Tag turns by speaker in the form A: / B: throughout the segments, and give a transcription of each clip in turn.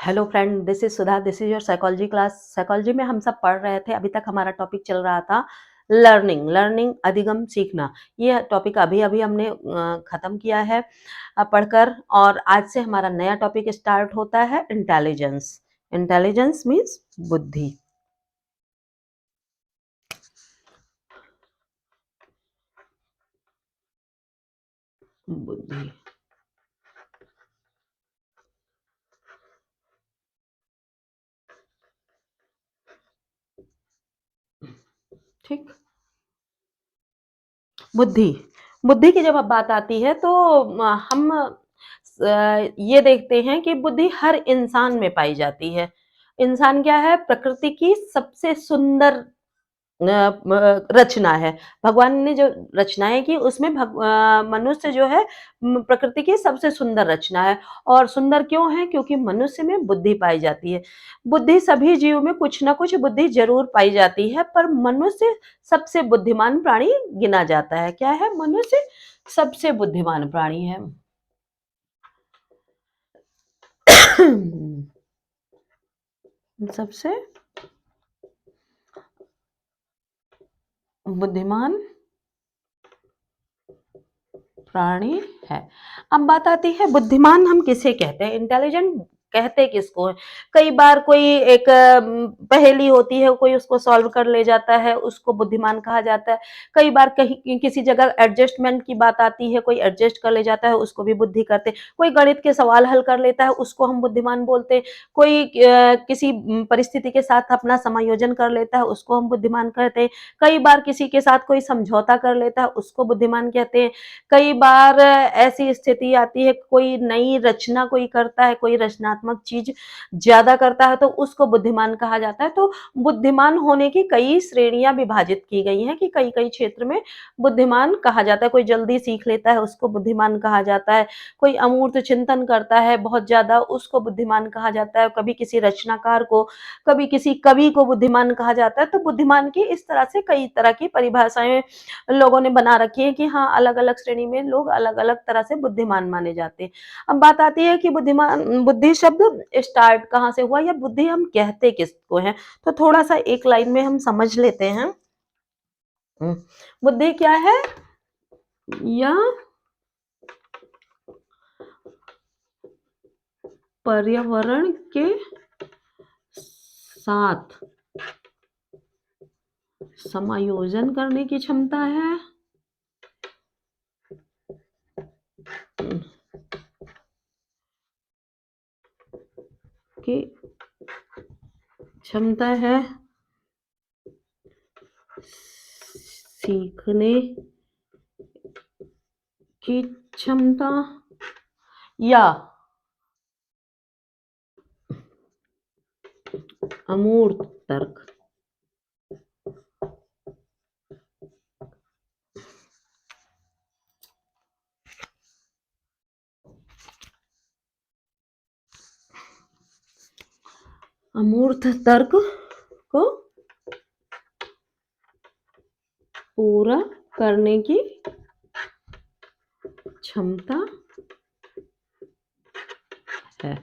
A: Hello friend, this is Sudha, this is your psychology class. Psychology में हम सब पढ़ रहे थे। अभी तक हमारा टॉपिक चल रहा था लर्निंग। लर्निंग अधिगम सीखना। ये टॉपिक अभी अभी हमने खत्म किया है पढ़कर। और आज से हमारा नया टॉपिक स्टार्ट होता है इंटेलिजेंस। इंटेलिजेंस मीन्स बुद्धि। बुद्धि। ठीक। बुद्धि। बुद्धि की जब अब बात आती है तो हम ये देखते हैं कि बुद्धि हर इंसान में पाई जाती है। इंसान क्या है? प्रकृति की सबसे सुंदर रचना है। भगवान ने जो रचनाएं की उसमें मनुष्य जो है प्रकृति की सबसे सुंदर रचना है। और सुंदर क्यों है? क्योंकि मनुष्य में बुद्धि पाई जाती है। बुद्धि सभी जीव में कुछ ना कुछ बुद्धि जरूर पाई जाती है, पर मनुष्य सबसे बुद्धिमान प्राणी गिना जाता है। क्या है? मनुष्य सबसे बुद्धिमान प्राणी है। सबसे बुद्धिमान प्राणी है। अब बात आती है बुद्धिमान हम किसे कहते हैं? इंटेलिजेंट कहते किसको है? कई बार कोई एक पहेली होती है, कोई उसको सॉल्व कर ले जाता है, उसको बुद्धिमान कहा जाता है। कई बार कहीं किसी जगह एडजस्टमेंट की बात आती है, कोई एडजस्ट कर ले जाता है, उसको भी बुद्धि करते हैं। कोई गणित के सवाल हल कर लेता है, उसको हम बुद्धिमान बोलते हैं। कोई किसी परिस्थिति के साथ अपना समायोजन कर लेता है, उसको हम बुद्धिमान कहते हैं। कई बार किसी के साथ कोई समझौता कर लेता है, उसको बुद्धिमान कहते हैं। कई बार ऐसी स्थिति आती है, कोई नई रचना कोई करता है, कोई रचनात्मक चीज ज्यादा करता है, तो उसको बुद्धिमान कहा जाता है। तो बुद्धिमान होने की कई श्रेणियां विभाजित की गई हैं कि कई कई क्षेत्र में बुद्धिमान कहा जाता है। कोई जल्दी सीख लेता है, उसको बुद्धिमान कहा जाता है। कोई अमूर्त चिंतन करता है बहुत ज्यादा, उसको बुद्धिमान कहा जाता है। कभी किसी रचनाकार को, कभी किसी कवि को बुद्धिमान कहा जाता है। तो बुद्धिमान की इस तरह से कई तरह की परिभाषाएं लोगों ने बना रखी है कि हाँ, अलग अलग श्रेणी में लोग अलग अलग तरह से बुद्धिमान माने जाते हैं। अब बात आती है कि बुद्धिमान, बुद्धि शब्द स्टार्ट कहाँ से हुआ या बुद्धि हम कहते किसको हैं? तो थोड़ा सा एक लाइन में हम समझ लेते हैं। बुद्धि क्या है? या पर्यावरण के साथ समायोजन करने की क्षमता है। की क्षमता है सीखने की क्षमता या अमूर्त तर्क। अमूर्त तर्क को पूरा करने की क्षमता है।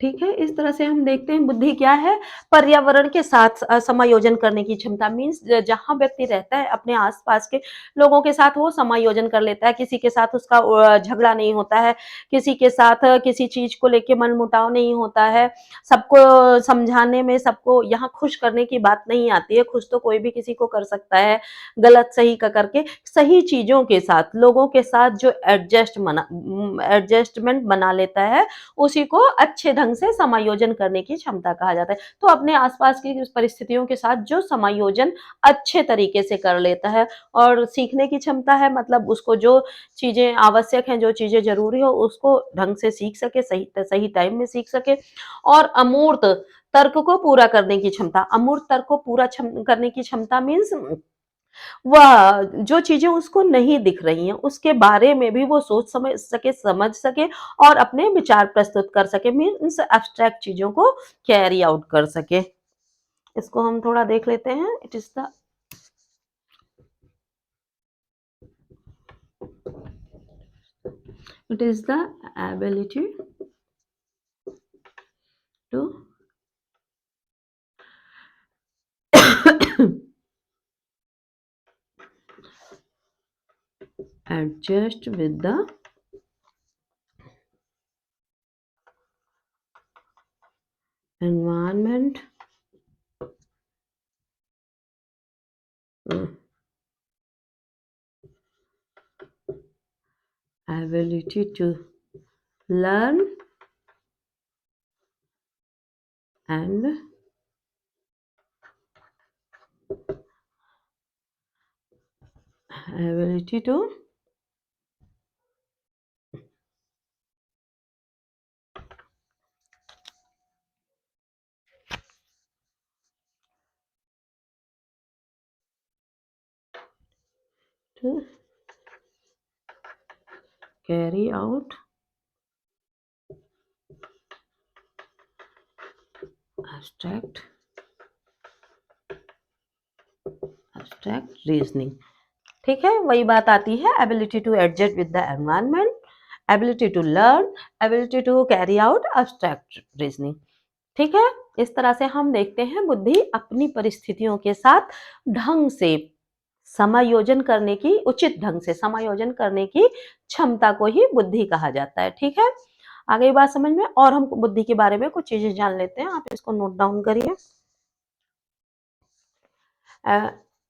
A: ठीक है, इस तरह से हम देखते हैं बुद्धि क्या है? पर्यावरण के साथ समायोजन करने की क्षमता। मीन्स जहां व्यक्ति रहता है अपने आसपास के लोगों के साथ वो समायोजन कर लेता है। किसी के साथ उसका झगड़ा नहीं होता है, किसी के साथ किसी चीज को लेके मन मुटाव नहीं होता है। सबको समझाने में, सबको यहाँ खुश करने की बात नहीं आती है। खुश तो कोई भी किसी को कर सकता है, गलत सही का करके। सही चीजों के साथ, लोगों के साथ जो एडजस्टमेंट बना लेता है, उसी को अच्छे ढंग से समायोजन करने की क्षमता कहा जाता है। तो अपने आसपास की परिस्थितियों के साथ जो समायोजन अच्छे तरीके से कर लेता है। और सीखने की क्षमता है, मतलब उसको जो चीजें आवश्यक हैं, जो चीजें जरूरी हो, उसको ढंग से सीख सके, सही सही टाइम में सीख सके। और अमूर्त तर्क को पूरा करने की क्षमता। अमूर्त तर्क को पूरा करने की क्षमता मीन्स वह जो चीजें उसको नहीं दिख रही हैं, उसके बारे में भी वो सोच समझ सके और अपने विचार प्रस्तुत कर सके। मीन्स एब्स्ट्रैक्ट चीजों को कैरी आउट कर सके। इसको हम थोड़ा देख लेते हैं। It is the ability adjust with the environment, ability to learn and ability to carry out abstract reasoning. ठीक है, वही बात आती है, ability to adjust with the environment, ability to learn, ability to carry out abstract reasoning. ठीक है, इस तरह से हम देखते हैं बुद्धि अपनी परिस्थितियों के साथ ढंग से समायोजन करने की, उचित ढंग से समायोजन करने की क्षमता को ही बुद्धि कहा जाता है। ठीक है, आगे ये बात समझ में, और हम बुद्धि के बारे में कुछ चीजें जान लेते हैं, आप इसको नोट डाउन करिए।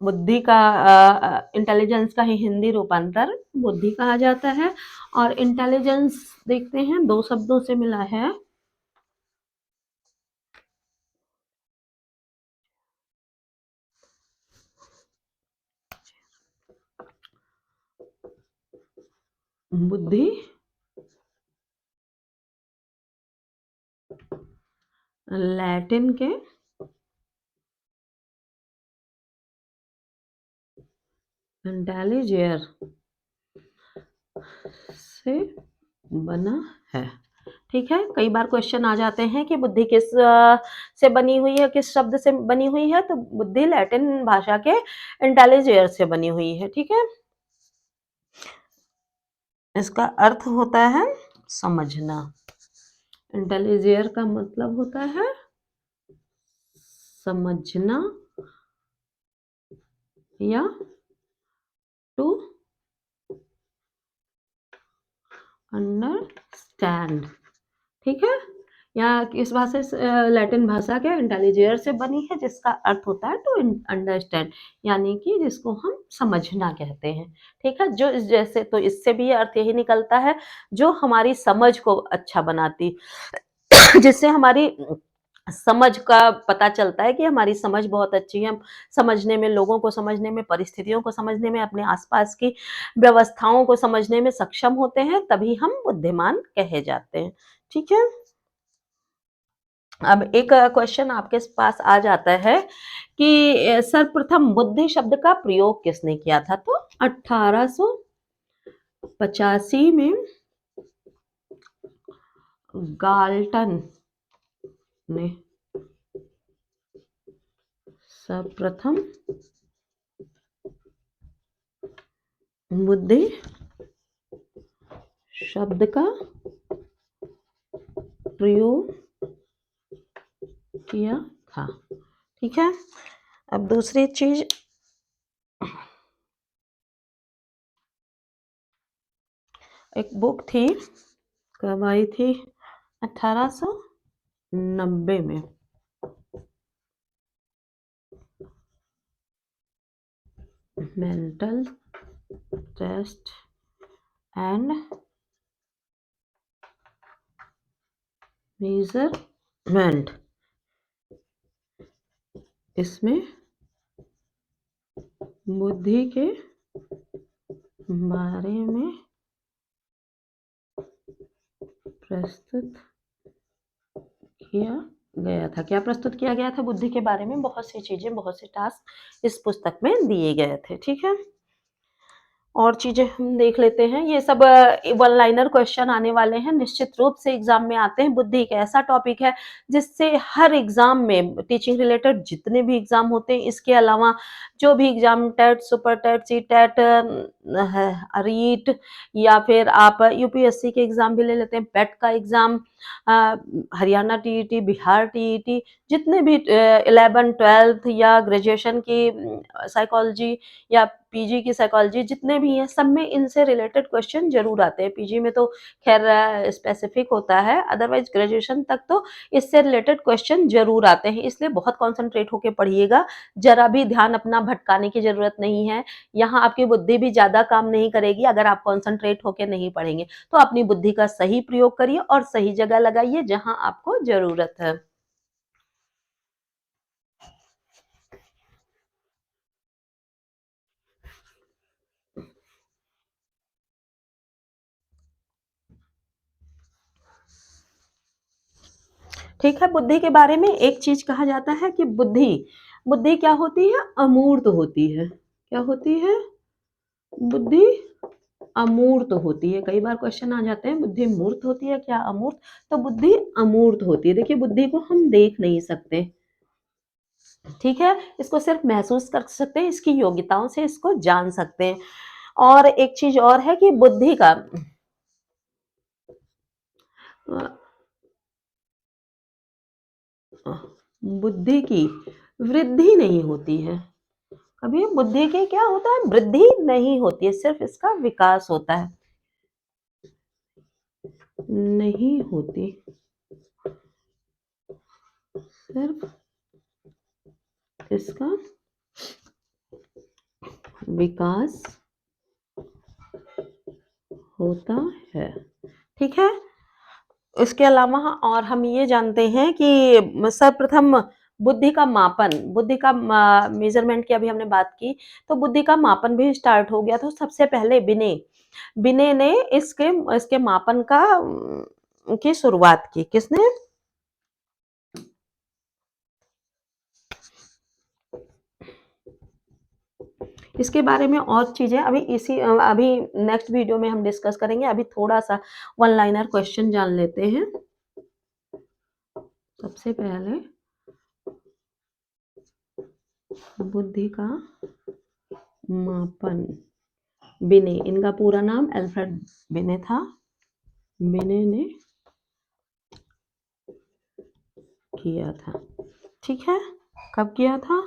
A: बुद्धि का इंटेलिजेंस का ही हिंदी रूपांतर बुद्धि कहा जाता है, और इंटेलिजेंस देखते हैं दो शब्दों से मिला है, बुद्धि लैटिन के इंटेलिजेर से बना है। ठीक है, कई बार क्वेश्चन आ जाते हैं कि बुद्धि किस से बनी हुई है, किस शब्द से बनी हुई है, तो बुद्धि लैटिन भाषा के इंटेलिजेर से बनी हुई है। ठीक है, इसका अर्थ होता है समझना। इंटेलिजेर का मतलब होता है समझना या टू अंडरस्टैंड। ठीक है, या किस भाषा से, लैटिन भाषा के इंटेलिजेर से बनी है, जिसका अर्थ होता है टू अंडरस्टैंड, यानी कि जिसको हम समझना कहते हैं। ठीक है, जो जैसे, तो इससे भी अर्थ यही निकलता है जो हमारी समझ को अच्छा बनाती, जिससे हमारी समझ का पता चलता है कि हमारी समझ बहुत अच्छी है, हम समझने में, लोगों को समझने में, परिस्थितियों को समझने में, अपने आसपास की व्यवस्थाओं को समझने में सक्षम होते हैं, तभी हम बुद्धिमान कहे जाते हैं। ठीक है, अब एक क्वेश्चन आपके पास आ जाता है कि सर्वप्रथम बुद्धि शब्द का प्रयोग किसने किया था, तो 1885 में गाल्टन ने सर्वप्रथम बुद्धि शब्द का प्रयोग किया था। ठीक है, अब दूसरी चीज, एक बुक थी, कब आई थी, 1890 में, मेंटल टेस्ट एंड मेजरमेंट। इसमें बुद्धि के बारे में प्रस्तुत किया गया था। क्या प्रस्तुत किया गया था? बुद्धि के बारे में बहुत सी चीजें, बहुत से टास्क इस पुस्तक में दिए गए थे। ठीक है, और चीजें हम देख लेते हैं, ये सब वन लाइनर क्वेश्चन आने वाले हैं, निश्चित रूप से एग्जाम में आते हैं। बुद्धि एक ऐसा टॉपिक है जिससे हर एग्जाम में, टीचिंग रिलेटेड जितने भी एग्जाम होते हैं, इसके अलावा जो भी exam, TET, super TET, C TET, REET, या फिर आप यूपीएससी के एग्जाम भी ले लेते हैं, पेट का exam, Haryana TET, Bihar TET, जितने भी 11, 12 या ग्रेजुएशन की साइकोलॉजी या पीजी की साइकोलॉजी जितने भी हैं, सब में इनसे रिलेटेड क्वेश्चन ज़रूर आते हैं। पीजी में तो ख़ैर स्पेसिफ़िक होता है, अदरवाइज़ ग्रेजुएशन तक तो इससे रिलेटेड क्वेश्चन ज़रूर आते हैं, इसलिए बहुत कॉन्संट्रेट होके पढ़िएगा। ज़रा भी ध्यान अपना भटकाने की ज़रूरत नहीं है। यहाँ आपकी बुद्धि भी ज़्यादा काम नहीं करेगी अगर आप कॉन्संट्रेट होके नहीं पढ़ेंगे। तो अपनी बुद्धि का सही प्रयोग करिए और सही जगह लगाइए जहाँ आपको ज़रूरत है। ठीक है, बुद्धि के बारे में एक चीज़ कहा जाता है कि बुद्धि, बुद्धि क्या होती है? अमूर्त होती है। क्या होती है? बुद्धि अमूर्त होती है। कई बार क्वेश्चन आ जाते हैं बुद्धि मूर्त होती है क्या अमूर्त? तो बुद्धि अमूर्त होती है। देखिए बुद्धि को हम देख नहीं सकते, ठीक है? इसको सिर्फ महसूस कर सकते हैं, इसकी योग्यताओं से इसको जान सकते हैं। और एक चीज़ और है कि बुद्धि का अ बुद्धि की वृद्धि नहीं होती है। कभी बुद्धि की क्या होता है? वृद्धि नहीं होती है, सिर्फ इसका विकास होता है। नहीं होती, सिर्फ इसका विकास होता है, ठीक है? इसके अलावा और हम ये जानते हैं कि सर्वप्रथम बुद्धि का मापन, बुद्धि का मेजरमेंट की अभी हमने बात की, तो बुद्धि का मापन भी स्टार्ट हो गया। तो सबसे पहले बिने बिने ने इसके इसके मापन का की शुरुआत की। किसने? इसके बारे में और चीज़ें अभी नेक्स्ट वीडियो में हम डिस्कस करेंगे। अभी थोड़ा-सा वन लाइनर क्वेश्चन जान लेते हैं। सबसे पहले बुद्धि का मापन, बिने, इनका पूरा नाम अल्फ्रेड बिने था। बिने ने किया था, ठीक है? कब किया था?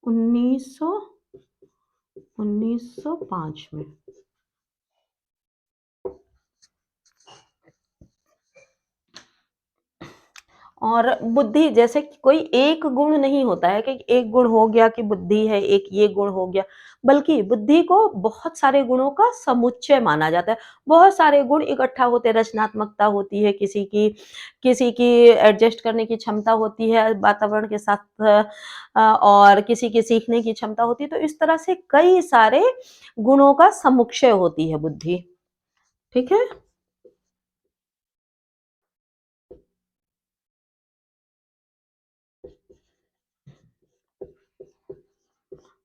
A: 1905 में। और बुद्धि जैसे कि कोई एक गुण नहीं होता है कि एक गुण हो गया कि बुद्धि है, एक ये गुण हो गया, बल्कि बुद्धि को बहुत सारे गुणों का समुच्चय माना जाता है। बहुत सारे गुण इकट्ठा होते हैं, रचनात्मकता होती है, किसी की एडजस्ट करने की क्षमता होती है वातावरण के साथ, और किसी की सीखने की क्षमता होती है। तो इस तरह से कई सारे गुणों का समुच्चय होती है बुद्धि, ठीक है?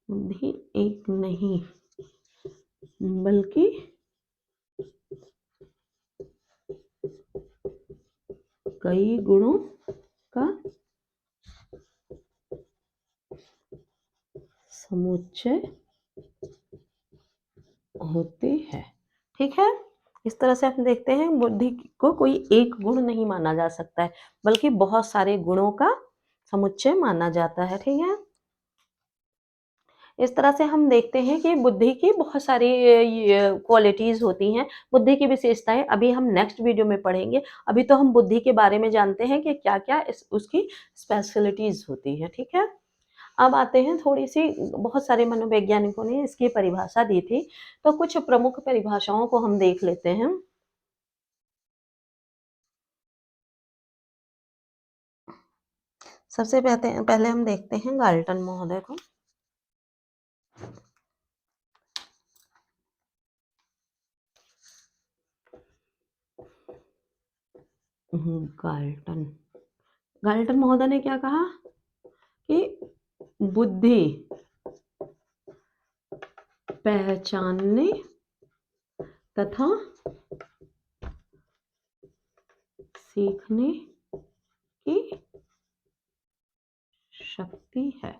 A: बुद्धि एक नहीं बल्कि कई गुणों का समुच्चय होते हैं, ठीक है? इस तरह से हम देखते हैं बुद्धि को कोई एक गुण नहीं माना जा सकता है, बल्कि बहुत सारे गुणों का समुच्चय माना जाता है, ठीक है? इस तरह से हम देखते हैं कि बुद्धि की बहुत सारी ये क्वालिटीज़ होती हैं, बुद्धि की विशेषताएँ अभी हम नेक्स्ट वीडियो में पढ़ेंगे। अभी तो हम बुद्धि के बारे में जानते हैं कि क्या-क्या इस उसकी स्पेशलिटीज़ होती हैं, ठीक है? अब आते हैं थोड़ी-सी, बहुत सारे मनोवैज्ञानिकों ने इसकी परिभाषा दी थी, तो कुछ प्रमुख परिभाषाओं को हम देख लेते हैं। सबसे पहते पहले हम देखते हैं गाल्टन महोदय को। गाल्टन गाल्टन महोदय ने क्या कहा कि बुद्धि पहचानने तथा सीखने की शक्ति है,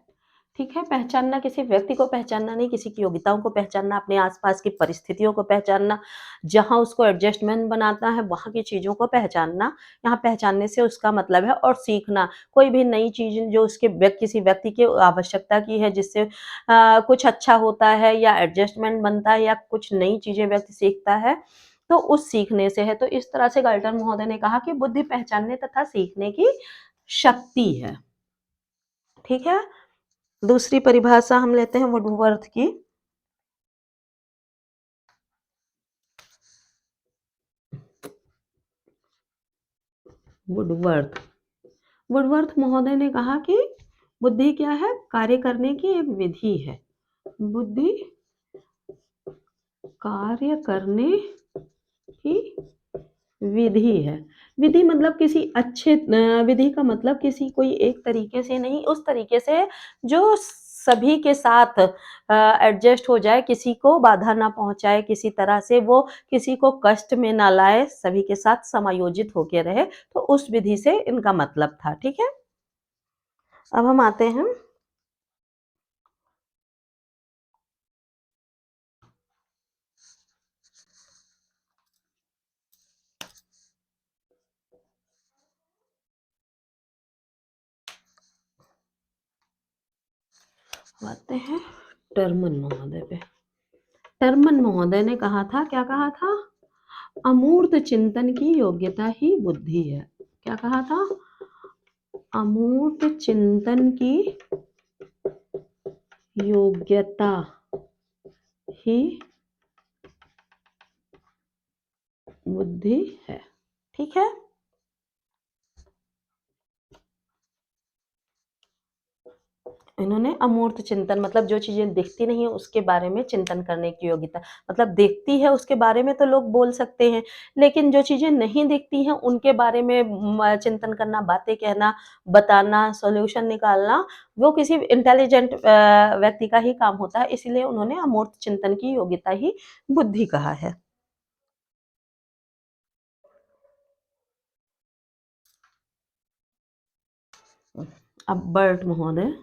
A: ठीक ठीक है? पहचानना किसी व्यक्ति को पहचानना नहीं, किसी की योग्यताओं को पहचानना, अपने आस-पास की परिस्थितियों को पहचानना, जहाँ उसको एडजस्टमेंट बनाना है, वहाँ की चीज़ों को पहचानना। यहाँ पहचानने से उसका मतलब है और सीखना, कोई भी नई चीज़ जो उसके किसी व्यक्ति की आवश्यकता की है, जिससे कुछ अच्छा होता है या एडजस्टमेंट बनता है या कुछ नई चीज़ें व्यक्ति सीखता है, तो उस सीखने से है। तो इस तरह से गाल्टन महोदय ने कहा कि बुद्धि पहचानने तथा सीखने की शक्ति है। ठीक है? दूसरी परिभाषा हम लेते हैं वुडवर्थ की। वुडवर्थ वुडवर्थ महोदय ने कहा कि बुद्धि क्या है? कार्य करने की एक विधि है। बुद्धि कार्य करने की विधि है। विधि मतलब किसी अच्छे विधि का मतलब किसी कोई एक तरीके से नहीं, उस तरीके से जो सभी के साथ एडजस्ट हो जाए, किसी को बाधा ना पहुँचाए, किसी तरह से वो किसी को कष्ट में ना लाए, सभी के साथ समायोजित होके रहे, तो उस विधि से इनका मतलब था, ठीक है? अब हम आते हैं आते हैं टर्मन महोदय पे। टर्मन महोदय ने कहा था, क्या कहा था? अमूर्त चिंतन की योग्यता ही बुद्धि है। क्या कहा था? अमूर्त चिंतन की योग्यता ही बुद्धि है। ठीक है? इन्होंने अमूर्त चिंतन मतलब जो चीजें दिखती नहीं है उसके बारे में चिंतन करने की योग्यता, मतलब दिखती है उसके बारे में तो लोग बोल सकते हैं, लेकिन जो चीजें नहीं दिखती हैं उनके बारे में चिंतन करना, बातें कहना, बताना, सॉल्यूशन निकालना, वो किसी इंटेलिजेंट व्यक्ति का ही काम होता है। इसीलिए उन्होंने अमूर्त चिंतन की योग्यता ही बुद्धि कहा है। अब बर्ट महोदय,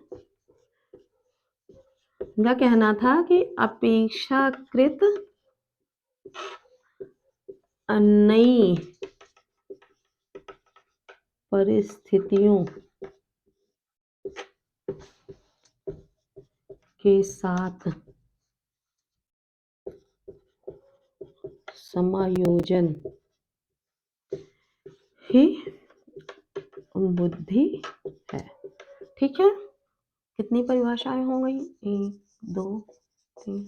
A: उनका कहना था कि अपेक्षाकृत नई परिस्थितियों के साथ समायोजन ही बुद्धि है। ठीक है? कितनी परिभाषाएं हो गई? 1 2 3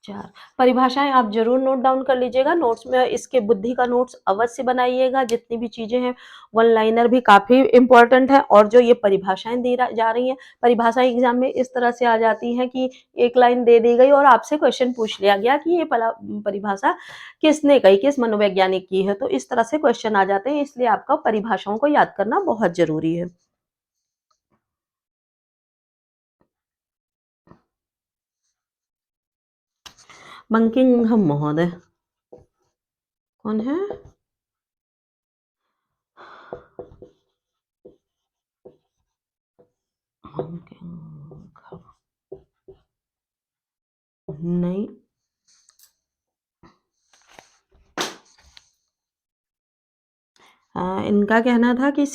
A: 4 परिभाषाएं आप जरूर नोट डाउन कर लीजिएगा। नोट्स में इसके बुद्धि का नोट्स अवश्य बनाइएगा। जितनी भी चीजें हैं, वन लाइनर भी काफी इंपॉर्टेंट है, और जो ये परिभाषाएं दी जा रही हैं, परिभाषाएं एग्जाम में इस तरह से आ जाती हैं कि एक लाइन दे दी गई और आपसे क्वेश्चन पूछ लिया गया कि ये परिभाषा किसने कही, किस मनोवैज्ञानिक की है, तो इस तरह से क्वेश्चन आ जाते हैं। इसलिए आपका परिभाषाओं को याद करना बहुत जरूरी है। बंकिंघम महोदय कौन है? नहीं, इनका कहना था कि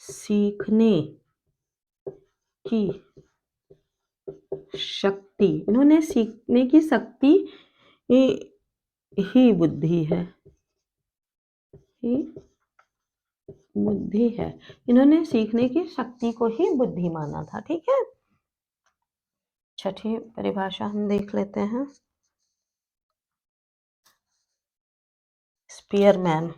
A: सीखने की शक्ति, इन्होंने सीखने की शक्ति ही बुद्धि है, ही बुद्धि है। इन्होंने सीखने की शक्ति को ही बुद्धि माना था। ठीक है? छठी परिभाषा हम देख लेते हैं। स्पीयरमैन,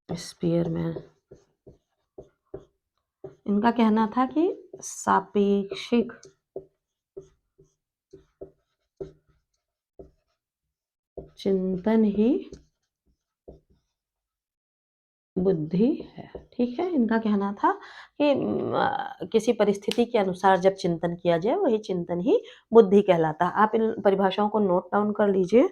A: स्पीयरमैन, इनका कहना था कि सापेक्षिक चिंतन ही बुद्धि है। ठीक है? इनका कहना था कि किसी परिस्थिति के अनुसार जब चिंतन किया जाए वही चिंतन ही बुद्धि कहलाता है। आप इन परिभाषाओं को नोट डाउन कर लीजिए।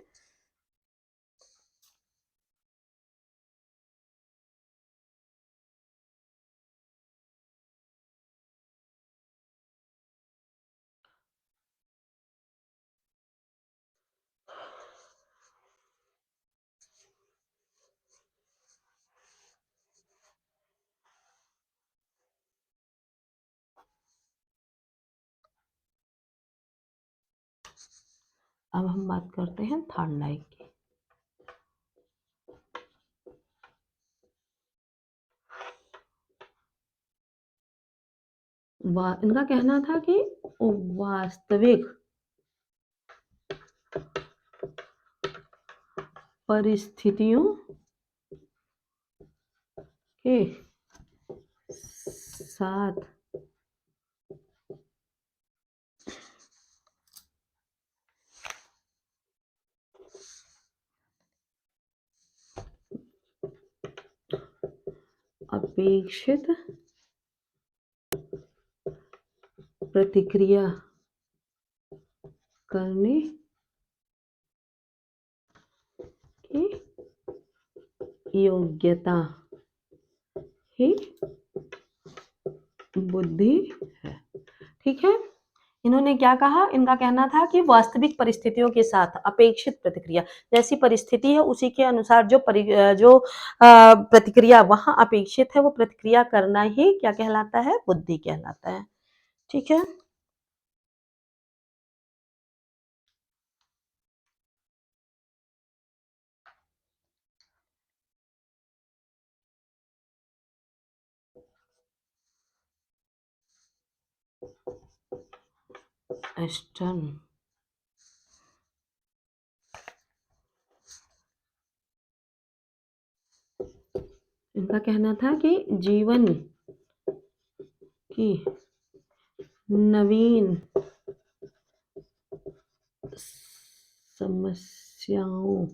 A: अब हम बात करते हैं थॉर्नडाइक की। इनका कहना था कि वास्तविक परिस्थितियों के साथ अपेक्षित प्रतिक्रिया करने की योग्यता ही बुद्धि है। ठीक है, इन्होंने क्या कहा, इनका कहना था कि वास्तविक परिस्थितियों के साथ अपेक्षित प्रतिक्रिया, जैसी परिस्थिति है उसी के अनुसार जो प्रतिक्रिया वहां अपेक्षित है वो प्रतिक्रिया करना ही क्या कहलाता है, बुद्धि कहलाता है। ठीक है, एस्टर्न इनका कहना था कि जीवन की नवीन समस्याओं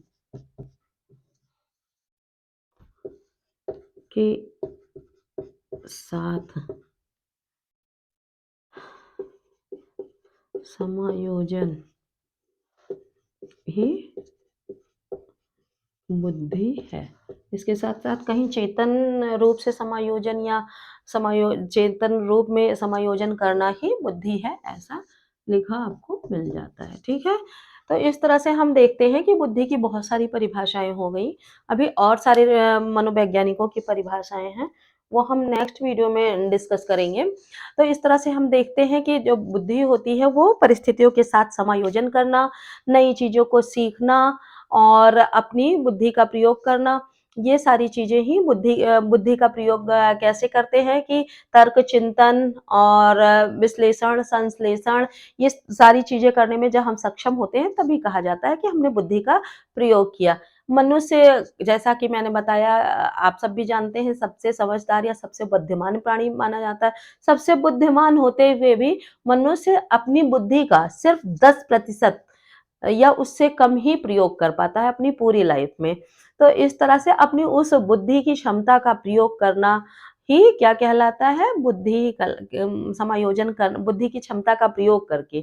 A: के साथ समायोजन ही बुद्धि है। इसके साथ साथ कहीं चेतन रूप से समायोजन या चेतन रूप में समायोजन करना ही बुद्धि है, ऐसा लिखा आपको मिल जाता है। ठीक है, तो इस तरह से हम देखते हैं कि बुद्धि की बहुत सारी परिभाषाएं हो गई। अभी और सारे मनोवैज्ञानिकों की परिभाषाएं हैं, वो हम नेक्स्ट वीडियो में डिस्कस करेंगे। तो इस तरह से हम देखते हैं कि जो बुद्धि होती है वो परिस्थितियों के साथ समायोजन करना, नई चीजों को सीखना और अपनी बुद्धि का प्रयोग करना, ये सारी चीजें ही बुद्धि का प्रयोग कैसे करते हैं कि तर्क चिंतन और विश्लेषण संश्लेषण, ये सारी चीजें करने में जब हम सक्षम होते हैं तभी कहा जाता है कि हमने बुद्धि का प्रयोग किया। मनुष्य, जैसा कि मैंने बताया, आप सब भी जानते हैं, सबसे समझदार या सबसे बुद्धिमान प्राणी माना जाता है। सबसे बुद्धिमान होते हुए भी मनुष्य अपनी बुद्धि का सिर्फ 10% या उससे कम ही प्रयोग कर पाता है अपनी पूरी लाइफ में। तो इस तरह से अपनी उस बुद्धि की क्षमता का प्रयोग करना ही क्या कहलाता है, समायोजन कर बुद्धि की क्षमता का प्रयोग करके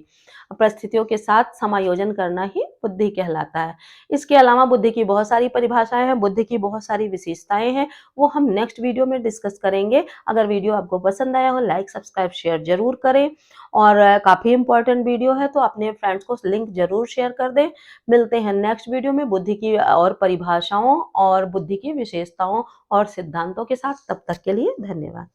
A: परिस्थितियों के साथ समायोजन करना ही बुद्धि कहलाता है। इसके अलावा बुद्धि की बहुत सारी परिभाषाएं हैं, बुद्धि की बहुत सारी विशेषताएं हैं, वो हम नेक्स्ट वीडियो में डिस्कस करेंगे। अगर वीडियो आपको पसंद आया हो, लाइक सब्सक्राइब शेयर जरूर करें और काफ़ी इंपॉर्टेंट वीडियो है तो अपने फ्रेंड्स को लिंक जरूर शेयर कर दें। मिलते हैं नेक्स्ट वीडियो में बुद्धि की और परिभाषाओं और बुद्धि की विशेषताओं और सिद्धांतों के साथ। तब तक के लिए धन्यवाद।